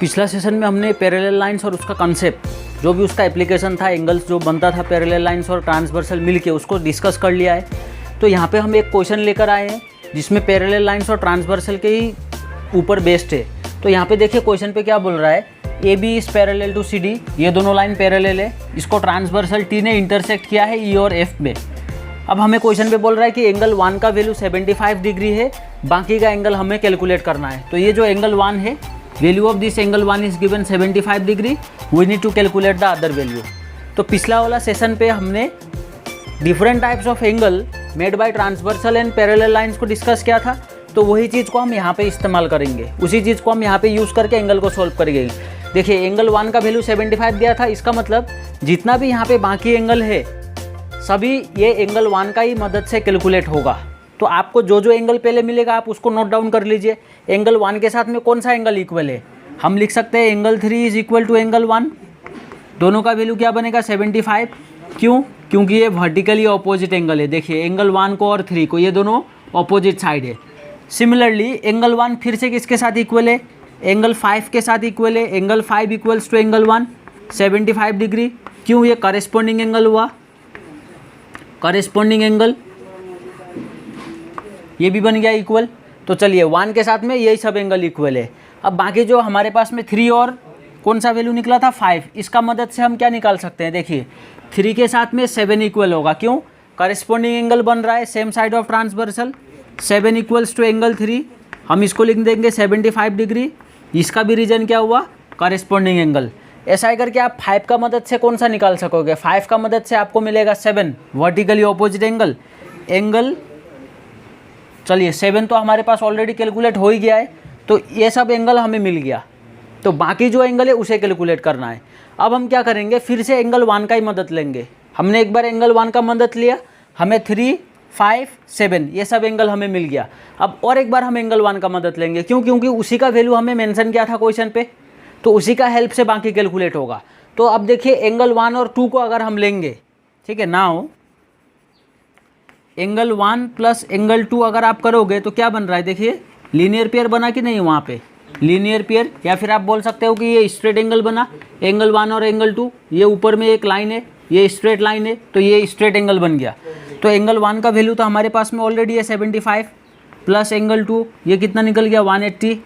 पिछला सेशन में हमने पैरेलल लाइंस और उसका कंसेप्ट, जो भी उसका एप्लीकेशन था, एंगल्स जो बनता था पैरेलल लाइंस और ट्रांसवर्सल मिलके, उसको डिस्कस कर लिया है। तो यहाँ पे हम एक क्वेश्चन लेकर आए हैं जिसमें पैरेलल लाइंस और ट्रांसवर्सल के ही ऊपर बेस्ड है। तो यहाँ पे देखिए क्वेश्चन पे क्या बोल रहा है, A B is parallel to C D, ये दोनों लाइन पैरेलल है, इसको ट्रांसवर्सल टी ने इंटरसेक्ट किया है ई और एफ में। अब हमें क्वेश्चन पे बोल रहा है कि एंगल 1 का वैल्यू 75 डिग्री है, बाकी का एंगल हमें कैलकुलेट करना है। तो ये जो एंगल 1 है, value of this angle 1 is given 75 degree, we need to calculate the other value. तो पिछला वाला सेशन पे हमने different types of angle made by transversal and parallel lines को डिस्कस किया था। तो वही चीज़ को हम यहाँ पे इस्तेमाल करेंगे, उसी चीज़ को हम यहाँ पे यूज़ करके एंगल को सॉल्व करेंगे। देखिए एंगल 1 का वैल्यू 75 दिया था, इसका मतलब जितना भी यहाँ पे बाकी एंगल है सभी ये एंगल 1 का ही मदद से कैलकुलेट होगा। तो आपको जो जो एंगल पहले मिलेगा आप उसको नोट डाउन कर लीजिए। एंगल 1 के साथ में कौन सा एंगल इक्वल है, हम लिख सकते हैं angle 3 is equal to angle 1। दोनों का वैल्यू क्या बनेगा 75। क्यों? क्योंकि ये वर्टिकली ऑपोजिट एंगल है। देखिए एंगल 1 को और 3 को, ये दोनों ऑपोजिट साइड है। सिमिलरली एंगल 1 फिर से किसके साथ इक्वल है, एंगल 5 के साथ इक्वल है। Angle 5 equals to angle 1 75 degree. क्यों? ये करेस्पॉन्डिंग एंगल हुआ, करेस्पॉन्डिंग एंगल, ये भी बन गया इक्वल। तो चलिए 1 के साथ में यही सब एंगल इक्वल है। अब बाकी जो हमारे पास में 3 और कौन सा वैल्यू निकला था 5, इसका मदद से हम क्या निकाल सकते हैं। देखिए 3 के साथ में 7 इक्वल होगा। क्यों? करेस्पॉन्डिंग एंगल बन रहा है, same side of transversal. 7 equals to angle 3, हम इसको लिख देंगे 75 डिग्री। इसका भी रीजन क्या हुआ, करेस्पॉन्डिंग एंगल। ऐसा ही करके आप 5 का मदद से कौन सा निकाल सकोगे, 5 का मदद से आपको मिलेगा 7 वर्टिकली ऑपोजिट एंगल। एंगल चलिए 7 तो हमारे पास ऑलरेडी कैलकुलेट हो ही गया है, तो ये सब एंगल हमें मिल गया। तो बाकी जो एंगल है उसे कैलकुलेट करना है। अब हम क्या करेंगे, फिर से एंगल 1 का ही मदद लेंगे। हमने एक बार एंगल 1 का मदद लिया, हमें 3, 5, 7 ये सब एंगल हमें मिल गया। अब और एक बार हम एंगल 1 का मदद लेंगे। क्यों? क्योंकि उसी का वैल्यू हमें मेंशन किया था क्वेश्चन पे, तो उसी का हेल्प से बाकी कैलकुलेट होगा। तो अब देखिए एंगल 1 और 2 को अगर हम लेंगे, ठीक है, नाउ एंगल 1 प्लस एंगल 2 अगर आप करोगे तो क्या बन रहा है, देखिए लीनियर पेयर बना कि नहीं, वहाँ पे लीनियर पेयर, या फिर आप बोल सकते हो कि ये स्ट्रेट एंगल बना। एंगल 1 और एंगल 2, ये ऊपर में एक लाइन है, ये स्ट्रेट लाइन है, तो ये स्ट्रेट एंगल बन गया। तो एंगल 1 का वैल्यू तो हमारे पास में ऑलरेडी है 75, प्लस एंगल 2 ये कितना निकल गया 180।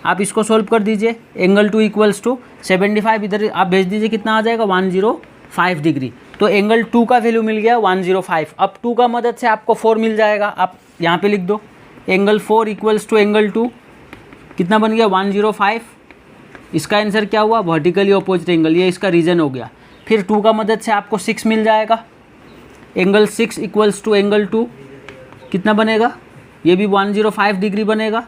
आप इसको सोल्व कर दीजिए। एंगल 2 इक्वल्स टू 75, इधर आप भेज दीजिए, कितना आ जाएगा 105 डिग्री। तो एंगल 2 का वैल्यू मिल गया 105। अब 2 का मदद से आपको 4 मिल जाएगा, आप यहाँ पे लिख दो। एंगल 4 इक्वल्स टू एंगल 2 कितना बन गया 105। इसका आंसर क्या हुआ, वर्टिकली ऑपोजिट एंगल, ये इसका रीजन हो गया। फिर 2 का मदद से आपको 6 मिल जाएगा। एंगल 6 इक्वल्स टू एंगल 2 कितना बनेगा, ये भी 105 डिग्री बनेगा।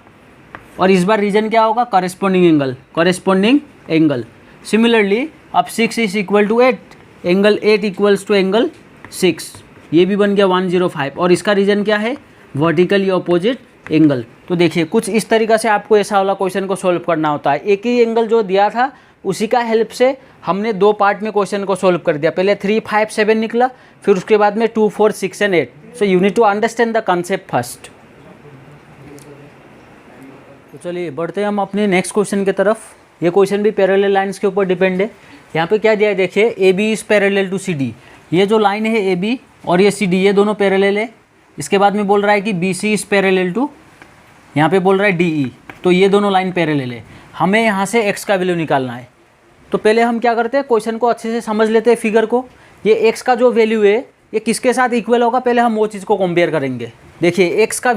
और इस बार रीजन क्या होगा, corresponding angle, corresponding angle. Similarly अब 6 is equal to 8, angle 8 equals to angle 6, ये भी बन गया 105। और इसका रीजन क्या है, वर्टिकली ऑपोजिट एंगल। तो देखिए कुछ इस तरीक़ा से आपको ऐसा वाला क्वेश्चन को सोल्व करना होता है। एक ही एंगल जो दिया था उसी का हेल्प से हमने 2 पार्ट में क्वेश्चन को सोल्व कर दिया। पहले 3, 5, 7 निकला, फिर उसके बाद में 2, 4, 6 and 8। So you need to understand the concept first. तो चलिए बढ़ते हैं हम अपने नेक्स्ट क्वेश्चन की तरफ। ये क्वेश्चन भी पैरेलल लाइंस के ऊपर डिपेंड है। यहाँ पे क्या दिया है, देखिए A B is parallel to C D. ये जो लाइन है ए बी और ये सी डी, ये दोनों पैरेलल है। इसके बाद में बोल रहा है कि B C is parallel to, यहाँ पे बोल रहा है डी ई, तो ये दोनों लाइन पैरेलल है। हमें यहाँ से एक्स का वैल्यू निकालना है। तो पहले हम क्या करते हैं, क्वेश्चन को अच्छे से समझ लेते हैं फिगर को। ये एक्स का जो वैल्यू है ये किसके साथ इक्वल होगा, पहले हम वो चीज़ को कंपेयर करेंगे। देखिए एक्स का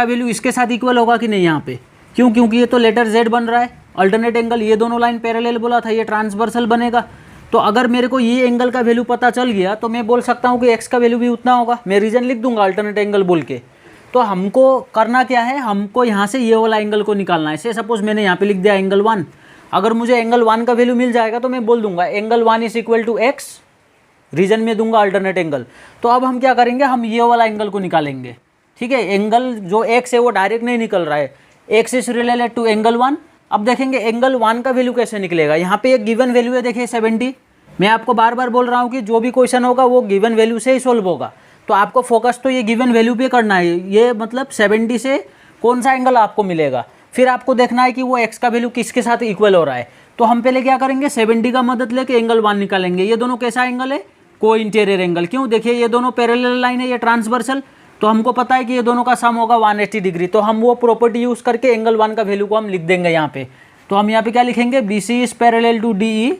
वैल्यू इसके साथ इक्वल होगा कि नहीं यहाँ पे। क्यों? क्योंकि ये तो लेटर जेड बन रहा है, अल्टरनेट एंगल, ये दोनों लाइन पैरेलल बोला था, ये ट्रांसवर्सल बनेगा। तो अगर मेरे को ये एंगल का वैल्यू पता चल गया तो मैं बोल सकता हूँ कि एक्स का वैल्यू भी उतना होगा। मैं रीजन लिख दूंगा अल्टरनेट एंगल बोल के। तो हमको करना क्या है, हमको यहाँ से ये वाला एंगल को निकालना है। से सपोज मैंने यहाँ पे लिख दिया एंगल 1, अगर मुझे एंगल 1 का वैल्यू मिल जाएगा तो मैं बोल दूंगा angle 1 is equal to X, reason में दूंगा अल्टरनेट एंगल। तो अब हम क्या करेंगे, हम ये वाला एंगल को निकालेंगे। ठीक है, एंगल जो एक्स है वो डायरेक्ट नहीं निकल रहा है, X is related to angle 1। अब देखेंगे एंगल 1 का वैल्यू कैसे निकलेगा। यहाँ पे एक गिवन वैल्यू है, देखिए 70। मैं आपको बार बार बोल रहा हूँ कि जो भी क्वेश्चन होगा वो गिवन वैल्यू से ही सोल्व होगा। तो आपको फोकस तो ये गिवन वैल्यू पे करना है। ये मतलब 70 से कौन सा एंगल आपको मिलेगा। फिर आपको देखना है कि वो x का वैल्यू किसके साथ इक्वल हो रहा है। तो हम पहले क्या करेंगे, 70 का मदद लेके एंगल 1 निकालेंगे। ये दोनों कैसा एंगल है, को इंटीरियर एंगल। क्यों, देखिए ये दोनों पैरेलल लाइन है, ये ट्रांसवर्सल, तो हमको पता है कि ये दोनों का सम होगा 180 डिग्री। तो हम वो प्रॉपर्टी यूज़ करके एंगल 1 का वैल्यू को हम लिख देंगे यहाँ पे। तो हम यहाँ पे क्या लिखेंगे, BC is parallel to DE,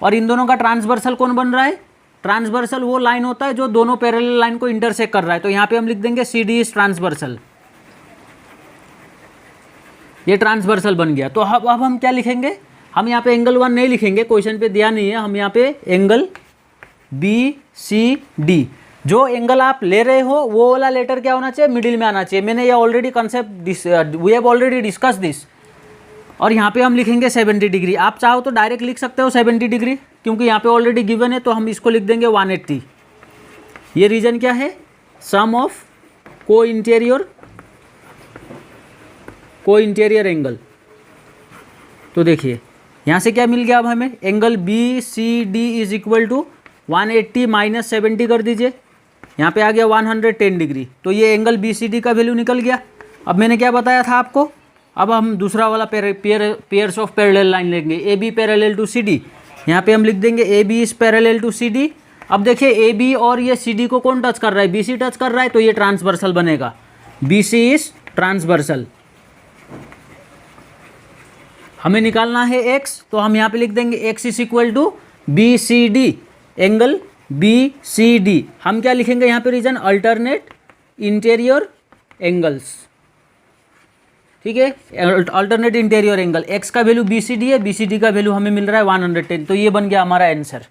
और इन दोनों का ट्रांसवर्सल कौन बन रहा है, ट्रांसवर्सल वो लाइन होता है जो दोनों पैरेलल लाइन को इंटरसेक्ट कर रहा है। तो यहाँ पे हम लिख देंगे CD इज ट्रांसवर्सल, ये ट्रांसवर्सल बन गया। तो अब हम क्या लिखेंगे, हम यहाँ पे एंगल 1 नहीं लिखेंगे, क्वेश्चन पे दिया नहीं है, हम यहाँ पे एंगल BCD, जो एंगल आप ले रहे हो वो वाला लेटर क्या होना चाहिए, मिडिल में आना चाहिए। मैंने ये already concept we have already discuss this. और यहाँ पे हम लिखेंगे 70 डिग्री। आप चाहो तो डायरेक्ट लिख सकते हो 70 डिग्री, क्योंकि यहाँ पे ऑलरेडी गिवन है, तो हम इसको लिख देंगे 180। ये रीजन क्या है, सम ऑफ को इंटीरियर एंगल। तो देखिए यहाँ से क्या मिल गया, अब हमें angle BCD is equal to 180 minus 70 कर दीजिए, यहाँ पे आ गया 110 डिग्री। तो ये एंगल BCD का वैल्यू निकल गया। अब मैंने क्या बताया था आपको, अब हम दूसरा वाला पेयर्स ऑफ पैरेलल लाइन लेंगे, AB पैरेलल टू CD। यहाँ पे हम लिख देंगे AB is parallel to CD। अब देखिए AB और ये CD को कौन टच कर रहा है, BC टच कर रहा है, तो ये ट्रांसवर्सल बनेगा, BC इज ट्रांसवर्सल। हमें निकालना है x, तो हम यहाँ पे लिख देंगे x is equal to BCD, angle BCD। हम क्या लिखेंगे यहाँ पे, रीजन अल्टरनेट इंटीरियर एंगल्स, ठीक है, अल्टरनेट इंटीरियर एंगल। x का वैल्यू BCD है, BCD का वैल्यू हमें मिल रहा है 110। तो ये बन गया हमारा आंसर।